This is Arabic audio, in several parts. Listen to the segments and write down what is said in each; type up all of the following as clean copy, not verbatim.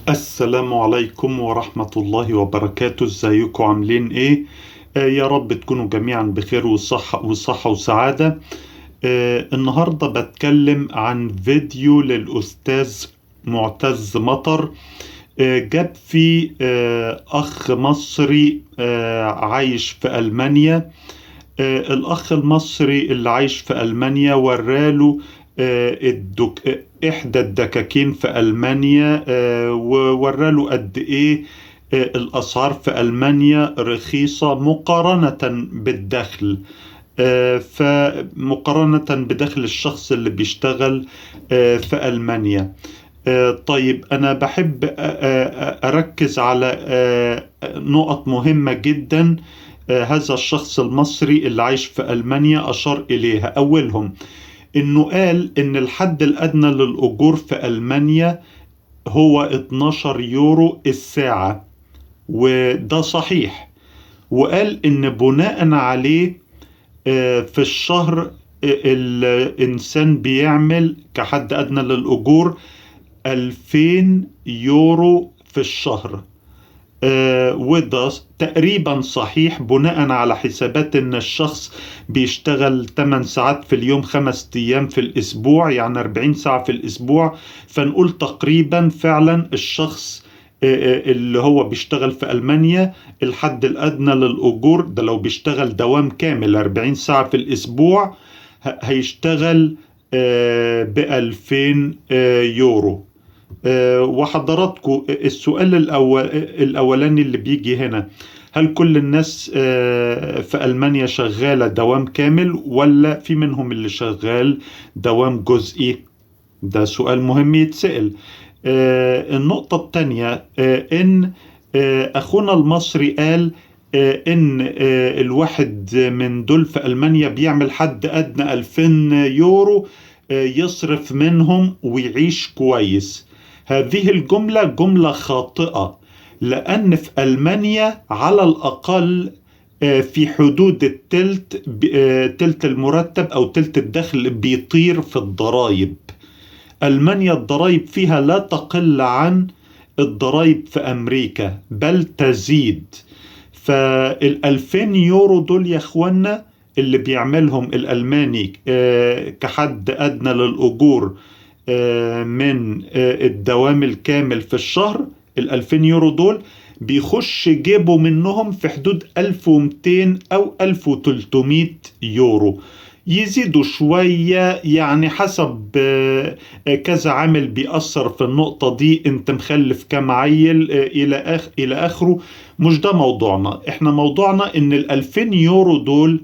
السلام عليكم ورحمة الله وبركاته. ازيكم عاملين ايه؟ يا رب تكونوا جميعا بخير وصحة وسعادة. النهاردة بتكلم عن فيديو للأستاذ معتز مطر. جاب فيه أخ مصري عايش في ألمانيا. الأخ المصري اللي عايش في ألمانيا وراله إحدى الدكاكين في ألمانيا، ووراله قد إيه الأسعار في ألمانيا رخيصة مقارنة بالدخل. فمقارنة بدخل الشخص اللي بيشتغل في ألمانيا. طيب أنا بحب أركز على نقط مهمة جدا. هذا الشخص المصري اللي عايش في ألمانيا أشار إليها. أولهم إنه قال إن الحد الأدنى للأجور في ألمانيا هو 12 يورو الساعة، وده صحيح. وقال إن بناء عليه في الشهر الإنسان بيعمل كحد أدنى للأجور 2000 يورو في الشهر. وده تقريبا صحيح بناء على حسابات ان الشخص بيشتغل 8 ساعات في اليوم، 5 ايام في الاسبوع، يعني 40 ساعة في الاسبوع. فنقول تقريبا فعلا الشخص اللي هو بيشتغل في ألمانيا الحد الأدنى للأجور ده لو بيشتغل دوام كامل 40 ساعة في الأسبوع هيشتغل ب2000 يورو. وحضراتكم السؤال الأولاني اللي بيجي هنا: هل كل الناس في ألمانيا شغالة دوام كامل ولا في منهم اللي شغال دوام جزئي؟ ده سؤال مهم يتسأل. النقطة التانية إن أخونا المصري قال إن الواحد من دول في ألمانيا بيعمل حد أدنى 2000 يورو يصرف منهم ويعيش كويس. هذه الجملة جملة خاطئة، لأن في ألمانيا على الأقل في حدود تلت المرتب أو تلت الدخل بيطير في الضرائب. ألمانيا الضرائب فيها لا تقل عن الضرائب في أمريكا بل تزيد. فال2000 يورو دول يا أخوانا اللي بيعملهم الألماني كحد أدنى للأجور من الدوام الكامل في الشهر، ال2000 يورو دول بيخش جيبه منهم في حدود 1200 أو 1300 يورو. يزيدوا شوية يعني حسب كذا عامل بيأثر في النقطة دي. انت مخلف كام عيل إلى آخره. مش ده موضوعنا. احنا موضوعنا ان ال2000 يورو دول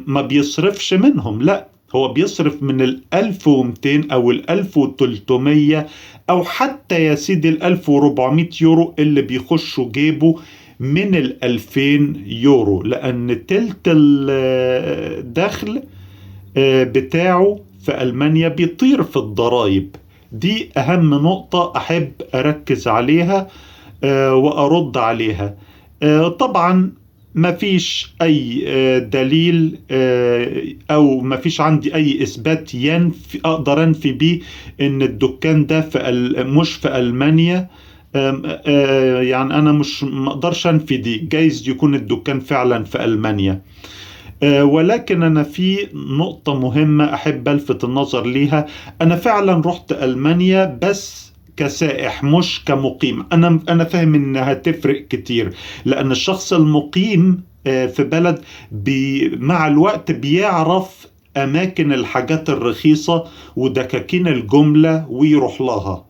ما بيصرفش منهم، لا، هو بيصرف من 1200 أو 1300 أو حتى يا سيدي 1400 يورو اللي بيخشوا جيبه من 2000 يورو، لأن تلت الدخل بتاعه في ألمانيا بيطير في الضرائب. دي أهم نقطة أحب أركز عليها وأرد عليها. طبعا ما فيش أي دليل أو ما فيش عندي أي إثبات أقدر أنفي بيه إن الدكان ده مش في ألمانيا. يعني أنا مش مقدرش أنفي دي. جايز يكون الدكان فعلا في ألمانيا، ولكن أنا في نقطة مهمة أحب ألفت النظر ليها. أنا فعلا رحت ألمانيا بس كسائح مش كمقيم. أنا فاهم إنها تفرق كتير، لأن الشخص المقيم في بلد مع الوقت بيعرف أماكن الحاجات الرخيصة ودكاكين الجملة ويروح لها،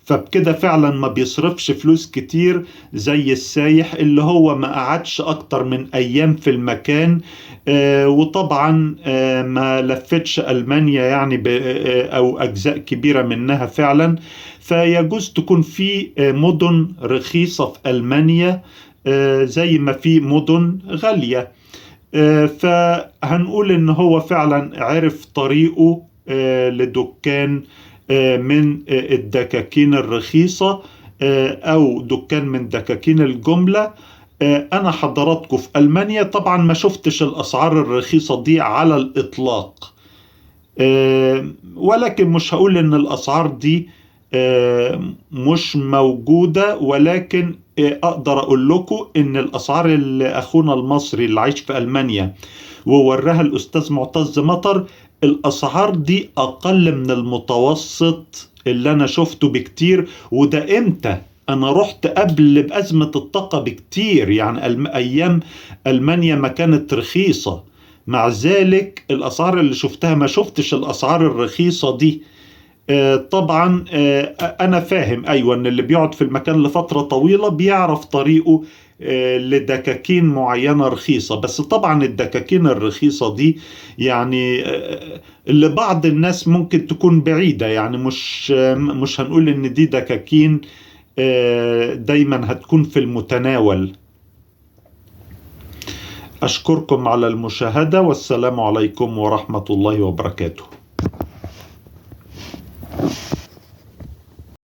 فبكده فعلا ما بيصرفش فلوس كتير زي السايح اللي هو ما قعدش أكتر من أيام في المكان. وطبعا ما لفتش ألمانيا يعني أو أجزاء كبيرة منها فعلا. فيجوز تكون في مدن رخيصة في ألمانيا زي ما في مدن غالية. فهنقول إن هو فعلا عرف طريقه لدكان من الدكاكين الرخيصة أو دكان من دكاكين الجملة. أنا حضراتكم في ألمانيا طبعا ما شفتش الأسعار الرخيصة دي على الإطلاق، ولكن مش هقول إن الأسعار دي مش موجودة، ولكن أقدر أقول لكم إن الأسعار اللي أخونا المصري اللي عايش في ألمانيا ووراها الأستاذ معتز مطر، الأسعار دي أقل من المتوسط اللي أنا شفته بكتير. وده إمتى؟ أنا رحت قبل بأزمة الطاقة بكتير، يعني أيام ألمانيا ما كانت رخيصة. مع ذلك الأسعار اللي شفتها ما شفتش الأسعار الرخيصة دي. طبعا أنا فاهم أيوة أن اللي بيقعد في المكان لفترة طويلة بيعرف طريقه لدكاكين معينة رخيصة. بس طبعا الدكاكين الرخيصة دي يعني لبعض الناس ممكن تكون بعيدة، يعني مش هنقول ان دي دكاكين دايما هتكون في المتناول. أشكركم على المشاهدة، والسلام عليكم ورحمة الله وبركاته.